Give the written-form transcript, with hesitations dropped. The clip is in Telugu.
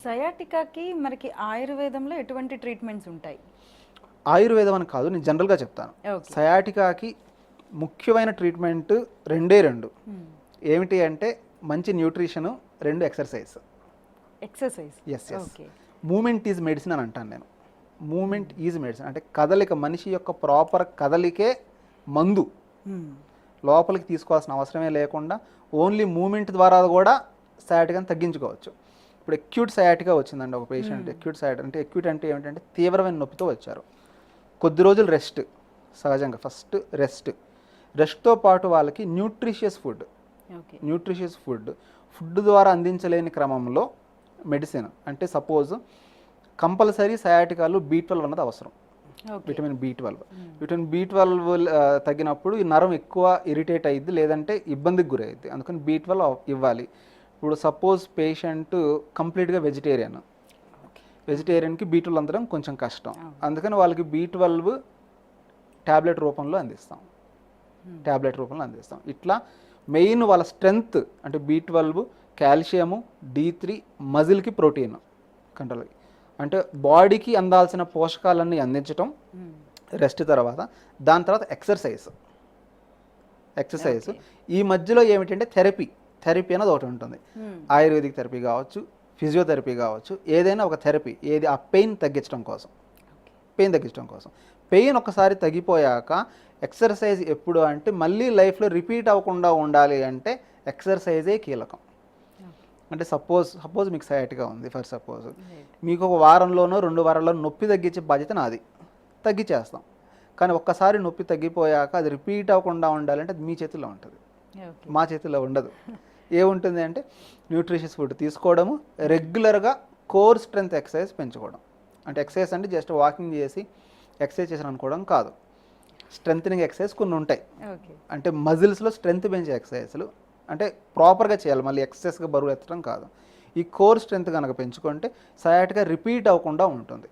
సయాటికాకి మనకి ఆయుర్వేదంలో ఎటువంటి ట్రీట్మెంట్స్ ఉంటాయి? ఆయుర్వేదం అని కాదు, నేను జనరల్గా చెప్తాను. ఓకే. సయాటికాకి ముఖ్యమైన ట్రీట్మెంట్ రెండు. ఏమిటి అంటే మంచి న్యూట్రిషను, రెండు exercise. Exercise. Yes. Okay. Movement is medicine అని అంటాను నేను. మూమెంట్ ఈజ్ మెడిసిన్ అంటే కదలిక, మనిషి యొక్క ప్రాపర్ కదలికే మందు. లోపలికి తీసుకోవాల్సిన అవసరమే లేకుండా ఓన్లీ మూమెంట్ ద్వారా కూడా సయాటికాని తగ్గించుకోవచ్చు. ఇప్పుడు ఎక్యూట్ సయాటికా వచ్చిందండి ఒక పేషెంట్. ఎక్యూట్ అంటే ఏమిటంటే తీవ్రమైన నొప్పితో వచ్చారు. కొద్ది రోజులు రెస్ట్, సహజంగా ఫస్ట్ రెస్ట్తో పాటు వాళ్ళకి న్యూట్రిషియస్ ఫుడ్ ద్వారా అందించలేని క్రమంలో మెడిసిన్ అంటే సపోజ్ కంపల్సరీ సయాటికాలు B12 అన్నది అవసరం. విటమిన్ B12 తగ్గినప్పుడు ఈ నరం ఎక్కువ ఇరిటేట్ అయ్యిద్ది, లేదంటే ఇబ్బందికి గురయ్యిద్ది. అందుకని B12 ఇవ్వాలి. ఇప్పుడు సపోజ్ పేషెంట్ కంప్లీట్గా వెజిటేరియన్కి B12 అందడం కొంచెం కష్టం. అందుకని వాళ్ళకి B12 ట్యాబ్లెట్ రూపంలో అందిస్తాం. ఇట్లా మెయిన్ వాళ్ళ స్ట్రెంగ్త్ అంటే B12, calcium, D3, మజిల్కి protein control. అంటే బాడీకి అందాల్సిన పోషకాలన్నీ అందించటం రెస్ట్ తర్వాత. దాని తర్వాత ఎక్సర్సైజ్. ఈ మధ్యలో ఏమిటంటే థెరపీ అనేది ఒకటి ఉంటుంది. ఆయుర్వేదిక్ థెరపీ కావచ్చు, ఫిజియోథెరపీ కావచ్చు, ఏదైనా ఒక థెరపీ. ఏది ఆ పెయిన్ తగ్గించడం కోసం. పెయిన్ ఒకసారి తగ్గిపోయాక ఎక్సర్సైజ్ ఎప్పుడు అంటే మళ్ళీ లైఫ్లో రిపీట్ అవ్వకుండా ఉండాలి అంటే ఎక్సర్సైజే కీలకం. అంటే సపోజ్ మీకు సయాటికా ఉంది ఫర్ సపోజ్, మీకు ఒక వారంలోనో 2 వారాల్లోనో నొప్పి తగ్గించే బాధ్యత నాది, తగ్గించేస్తాం. కానీ ఒక్కసారి నొప్పి తగ్గిపోయాక అది రిపీట్ అవ్వకుండా ఉండాలంటే అది మీ చేతిలో ఉంటుంది, మా చేతిలో ఉండదు. ఏముంటుంది అంటే న్యూట్రిషియస్ ఫుడ్ తీసుకోవడము, రెగ్యులర్గా కోర్ స్ట్రెంత్ ఎక్సర్సైజ్ పెంచుకోవడం. అంటే ఎక్సర్సైజ్ అంటే జస్ట్ వాకింగ్ చేసి ఎక్సర్సైజ్ చేసిన అనుకోవడం కాదు. స్ట్రెంథనింగ్ ఎక్సర్సైజ్ కొన్ని ఉంటాయి. అంటే మజిల్స్లో స్ట్రెంత్ పెంచే ఎక్సర్సైజ్లు అంటే ప్రాపర్గా చేయాలి, మళ్ళీ ఎక్సెస్గా బరువు ఎత్తడం కాదు. ఈ కోర్ స్ట్రెంత్ కనుక పెంచుకుంటే సయాటికా రిపీట్ అవ్వకుండా ఉంటుంది.